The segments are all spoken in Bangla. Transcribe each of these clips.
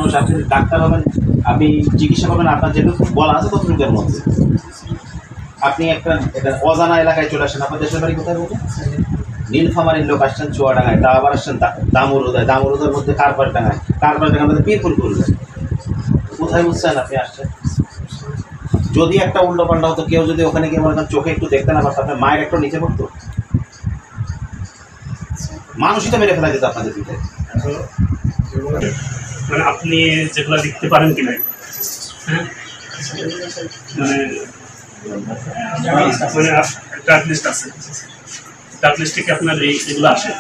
মানুষ, আপনি ডাক্তার হবেন, আপনি চিকিৎসা করবেন, আপনার যেটুকু বলা আছে ততটুকুর মধ্যে। আপনি একটা অজানা এলাকায় চলে আসেন, আপনার দেশের বাড়ি কোথায় বলবেন? নীলফামারীর লোক আসছেন চুয়াডাঙ্গায়, তা আবার আসছেন দামুরুদায়, দামুরুদার মধ্যে কারপাড়ডাঙ্গায়, কারপাড়ডাঙ্গার মধ্যে পীরপুর করবেন। কোথায় বুঝছেন আপনি আসছেন? যদি একটা উল্টো পাল্টা হতো, কেউ যদি ওখানে গিয়ে মনে করেন চোখে একটু দেখতে না পারতো, আপনার মায়ের একটু নিচে পড়তো, মানুষই তো মেরে ফেলা যেত আপনাদের দিকে। মানে আপনি যেগুলো লিখতে পারেন কিনা, হ্যাঁ, মানে ট্রাক লিস্ট আছে, ট্রাক লিস্টে কি আপনার এগুলো আসে?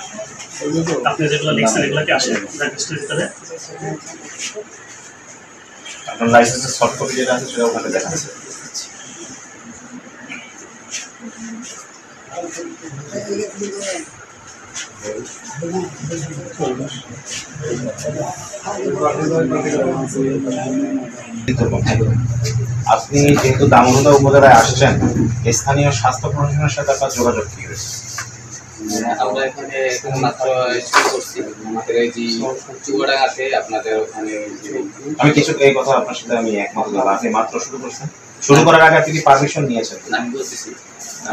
আপনি যেগুলো লিখছেন এগুলো কি আসে ট্রাক লিস্টের ভিতরে? আপনার লাইসেন্সের সফট কপি যেটা আছে সেটা ওখানে দেখা আছে। আপনি যেহেতু দামোদর উপজেলায় আসছেন, স্থানীয় স্বাস্থ্য প্রশাসনের সাথে আপনার যোগাযোগ কি হয়েছে? আমরা এখানে মাত্র শুরু করছি, আমাদের এই যে চুয়াডাঙ্গাতে আপনাদের ওখানে। আমি কিছু এই কথা আপনার সাথে আমি একমত হলাম। আপনি মাত্র শুরু করছেন, শুরু করার আগে আপনি কি পারমিশন নিয়েছেন? আমি বলতেছি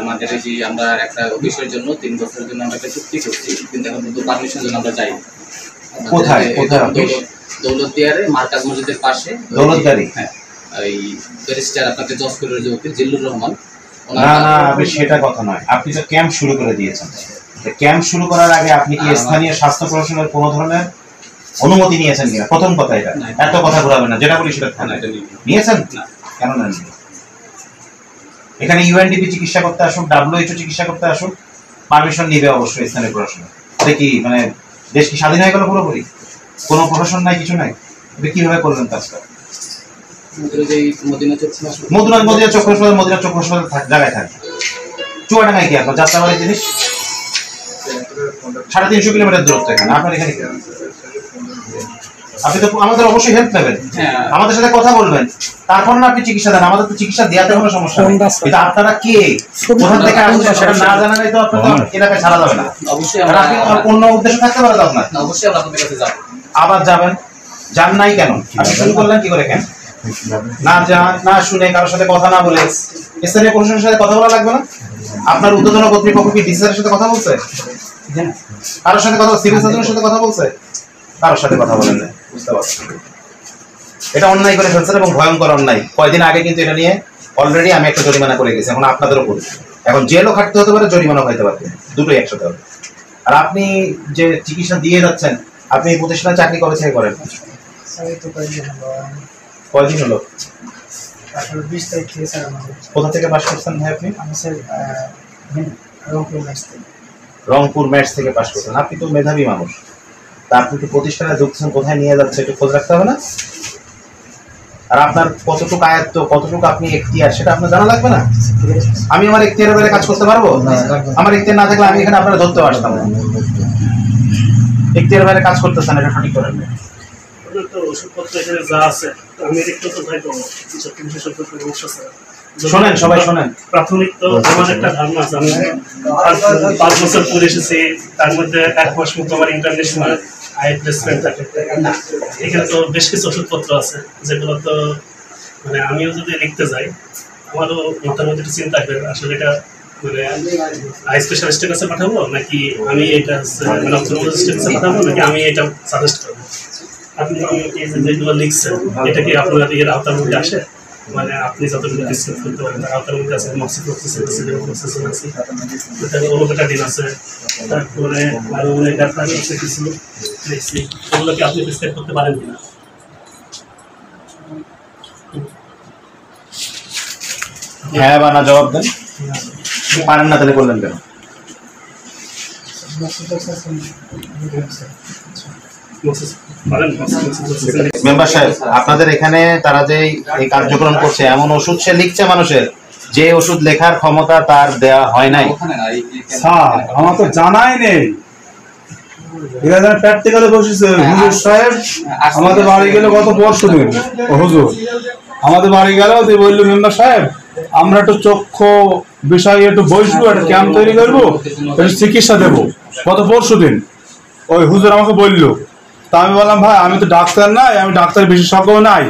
আমাদের এই যে আমরা একটা অফিসের জন্য 3 বছরের জন্য আমরা একটা চুক্তি করছি, কিন্তু এখন কিন্তু পারমিশন জন্য আমরা যাই। কোথায় কোথায় অফিস? দৌলতদিয়ারে মার্কাজ মসজিদের পাশে। দৌলতদিয়ারি? হ্যাঁ, এই ব্যারিস্টার আপনাদের জজপুরের যে অফিস জিল্লুর রহমান। না না, আপনি সেটা কথা নয়, আপনি তো ক্যাম্প শুরু করে দিয়েছেন। ক্যাম্প শুরু করার আগে আপনি কি স্থানীয় স্বাস্থ্য প্রশাসনের কোনো ধরনের অনুমতি নিয়েছেন কিনা? প্রথম কথা এটা, এত কথা ঘুরাবেন না, যেটা বলি সেটা নিয়েছেন না। কেন নেন? এখানে ইউএনডিপি চিকিৎসা করতে আসুক, WHO চিকিৎসা করতে আসুক, পারমিশন নিবে অবশ্যই স্থানীয় প্রশাসন। এটা কি মানে দেশ কি স্বাধীন হয়ে গেল পুরোপুরি? কোনো প্রশাসন নাই, কিছু নাই? এটা কিভাবে করলেন কাজটা? মদিনা চক্ষু হাসপাতাল, মদিনা চক্ষু হাসপাতাল জায়গায় থাকে। চুয়াডাঙ্গায় কি আপনার যাত্রাবাড়ির জিনিস? 350 কিলোমিটার দূরত্ব এখানে, আপনার এখানে কি? আপনি তো আমাদের অবশ্যই হেল্প নেবেন, আমাদের সাথে কথা বলবেন, তারপর না আপনি চিকিৎসা দেন। আমাদের তো চিকিৎসা দেওয়াতে কোনো সমস্যা নেই, কিন্তু আপনারা কে, কোথা থেকে আসছেন সেটা না জানা নাই তো আপনার এলাকায় ছাড়া যাবে না। অবশ্যই আপনি অন্য উদ্দেশ্য থাকতে পারে আপনার। অবশ্যই আমরা আপনাদের কাছে যাব। আবার যাবেন, যান নাই কেন? আপনি শুরু করলেন কি করে? কেন না যান, না শুনে, কারোর সাথে কথা না বলে স্থানীয় প্রশাসনের সাথে কথা বলা লাগবে না? আপনার ঊর্ধ্বতন কর্তৃপক্ষ কি ডিসির সাথে কথা বলছে? কারোর সাথে কথা, সিভিল সার্জনের সাথে কথা বলছে? কারোর সাথে কথা বলেন না। বুঝতে পারছেন এটা অন্যায় করে ফেলছেন এবং ভয়ঙ্কর অন্যায়। কয়েকদিন আগে কিন্তু এটা নিয়ে অলরেডি আমি একটা জরিমানা করে গেছি, এখন আপনাদেরও করি। এখন জেলও খাটতে হতে পারে, জরিমানাও খাইতে পারবে, দুটোই একসাথে হবে। আর আপনি যে চিকিৎসা দিয়ে যাচ্ছেন, আপনি এই প্রতিষ্ঠানে চাকরি কবে থেকে করেন? কয়দিন হলো? 20 তারিখ থেকে স্যার। কোথা থেকে পাস করছেন ভাই আপনি? আমি স্যার রংপুর ম্যাচ থেকে। রংপুর ম্যাচ থেকে পাস করছেন। আপনি তো মেধাবী মানুষ, তা আপনি তো প্রতিষ্ঠানে ঢুকছেন, কোথায় নিয়ে যাচ্ছে একটু খোঁজ রাখতে হবে না? আর আপনার কতটুকু আয়ত্ত, কতটুকু আপনি এখতিয়ার, সেটা আপনার জানা লাগবে না? আমি আমার এখতিয়ারের বাইরে কাজ করতে পারবো? আমার এখতিয়ার না থাকলে আমি এখানে আপনারা ধরতে পারতাম না। এখতিয়ারের বাইরে কাজ করতেছেন, এটা সঠিক করেন না। ওষুধপত্র এখানে যা আছে আমি একটু তো ভাই পাবো শোনেন, সবাই শোনেন। প্রাথমিক তো আমার একটা ধারণা আছে, আমি 5 বছর পরে এসেছি, তার মধ্যে 1 মাস মতো আমার ইন্টারন্যাশনাল আই প্লেসমেন্ট থাকে। এখানে তো বেশ কিছু ওষুধপত্র আছে যেগুলো তো মানে আমিও যদি লিখতে যাই আমারও মাথার মধ্যে একটু চিন্তা আসবে, আসলে এটা মানে আই স্পেশালিস্টের কাছে পাঠাবো নাকি আমি এটা মানে অপথলমোলজিস্টের কাছে পাঠাবো নাকি আমি এটা সাজেস্ট করবো। আপনি এই যেগুলো লিখছেন এটা কি আপনার এর আওতার মধ্যে আসে? মানে আপনি যতটুকু ডিসকাস করতে পারেন তার আওতার মধ্যে আছে? ওলোকেটাডিন আছে, তারপরে আরো অনেক ডাক্তার আছে কিছু দেখছি, ওগুলো কি আপনি প্রেসক্রাইব করতে পারেন কিনা? হ্যাঁ বা না জবাব দেন। পারেন না তাহলে বললেন কেন? মেম্বার সাহেব, আপনাদের এখানে তারা যে এই কার্যক্রম করছে, এমন ওষুধ সে লিখছে মানুষের, যে ওষুধ লেখার ক্ষমতা তার দেয়া হয় নাই। স্যার আমার তো জানাই নেই, এখানে প্র্যাকটিক্যালে বসেছে হুজুর সাহেব। আমাদের বাড়ি গেল গত পরশুদিন, হুজুর আমাদের বাড়ি গেল, বললো মেম্বার সাহেব আমরা একটু চক্ষু বিষয়ে একটু বসবো, একটা ক্যাম্প তৈরি করবো, একটু চিকিৎসা দেবো। গত পরশুদিন ওই হুজুর আমাকে বললো, তা আমি বললাম ভাই আমি তো ডাক্তার নাই, আমি ডাক্তার বিশেষজ্ঞ নাই,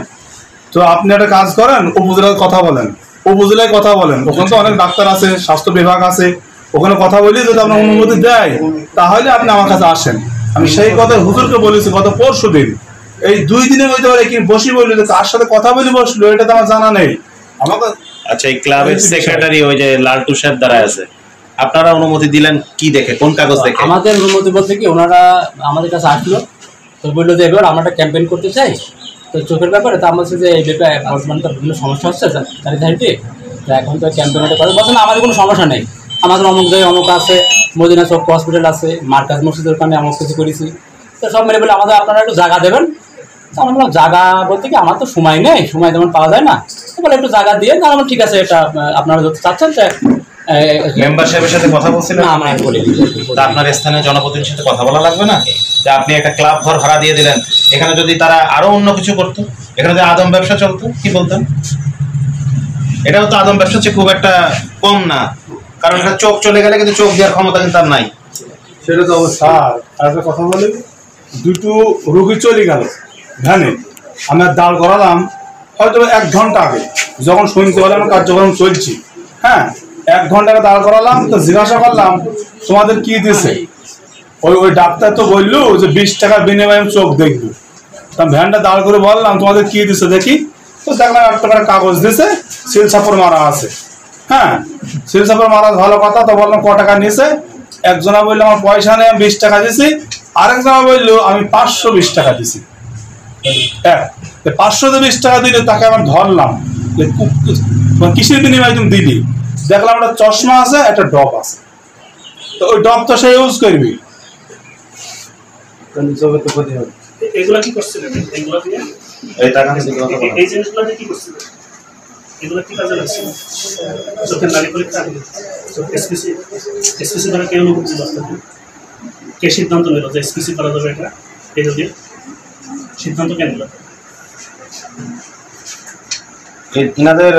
তো আপনি একটা কাজ করেন উপজেলার কথা বলেন, উপজেলায় কথা বলেন, ওখানে তো অনেক ডাক্তার আছে, স্বাস্থ্য বিভাগ আছে, ওখানে কথা বলি যদি আপনার অনুমতি দেয় তাহলে আপনি আমার কাছে আসেন। আমি সেই কথা হুজুরকে বলেছি গত পরশু দিন, এই 2 দিনের মধ্যে ওরা কি বসি বললি কার সাথে কথা বলি বসলো এটা তো আমার জানা নেই আমাকে। আচ্ছা, এই ক্লাবের সেক্রেটারি ওই যে লালটু সাহেব দাঁড়ায় আছে, আপনারা অনুমতি দিলেন কি দেখে, কোন কাগজ দেখে? আমাদের অনুমতি বলতে কি ওনারা আমাদের কাছে আসলো, তো বললো যে এবার আমরা একটা ক্যাম্পেইন করতে চাই, তো চোখের ব্যাপারে তো আমার হচ্ছে যে এই ব্যাপারে বর্তমানে তো বিভিন্ন সমস্যা হচ্ছে চারিধারিতে, তো এখন তো ক্যাম্পেইনটা করে বলছে না আমাদের কোনো সমস্যা নেই, আমাদের অমুক জায়গায় অমুক আছে, মদিনা চক হসপিটাল আছে, মার্কাজ মসজিদের ওখানে অমুক কিছু করেছি, তো সব মিলে বলে আমাদের আপনারা একটু জায়গা দেবেন। তো আমরা বললাম জায়গা বলতে কি আমার তো সময় নেই, সময় তেমন পাওয়া যায় না, তো বলে একটু জায়গা দিয়ে না, আমরা ঠিক আছে এটা আপনারা যদি চাচ্ছেন মেম্বার সাহেবের সাথে কথা বলছিলেন? না আমরা বলি তা আপনার স্থানীয় জনপ্রতিনিধির সাথে কথা বলা লাগবে না যে আপনি একটা ক্লাব ঘর ভাড়া দিয়ে দিলেন, এখানে যদি তারা আরো অন্য কিছু করতো, এখানে যদি আদম ব্যবসা চলতো কি বলতেন? এটাও তো আদম ব্যবসা হচ্ছে খুব একটা কম না, কারণ এটা চোখ চলে গেলে কিন্তু চোখ দেওয়ার ক্ষমতা কিন্তু আর নাই। সেটা তো স্যার একটা কথা বলি, 2টো রুগী চলে গেল ভ্যানে, আমি দাঁড় করালাম হয়তো 1 ঘন্টা আগে, যখন শুনতে পারলাম কার্যক্রম চলছি, হ্যাঁ 1 ঘন্টা আগে দাঁড় করালাম, তো জিজ্ঞাসা করলাম তোমাদের কি দিছে, ওই ডাক্তার তো বললো যে 20 টাকার বিনিময়ে চোখ দেখবো, তা ভ্যানটা দাঁড় করে বললাম তোমাদের কি দিছে দেখি, তো দেখলাম 1 টাকার কাগজ দিছে, সিল ছাপড় মারা আছে, হ্যাঁ সিল ছাপড় মারা ভালো কথা, তো বললাম ক টাকা নিছে, একজনা বললো আমার পয়সা নেই আমি 20 টাকা দিছি, আরেকজনা বললো আমি 520 টাকা দিছি, 520 টাকা দিলে তাকে আমার ধরলাম কিসের বিনিময়ে তুমি দিবি, দেখলাম একটা চশমা আছে একটা ডব আছে, তো ওই ডব তো সে ইউজ করবি, এগুলা কি করছিলেন? এগুলা দিয়ে এই টাকা থেকে কথা বলা। এই জিনিসগুলো দিয়ে কি করছিলেন? এগুলো কি কাজে লাগছে? চোখের নালী পরীক্ষা, এসপিসি দ্বারা কে অনুমতি দিল আপনাকে? কে সিদ্ধান্ত নিল যে এসপিসি করা যাবে এটা? এটা দিয়ে সিদ্ধান্ত কে নিল? ইনাদের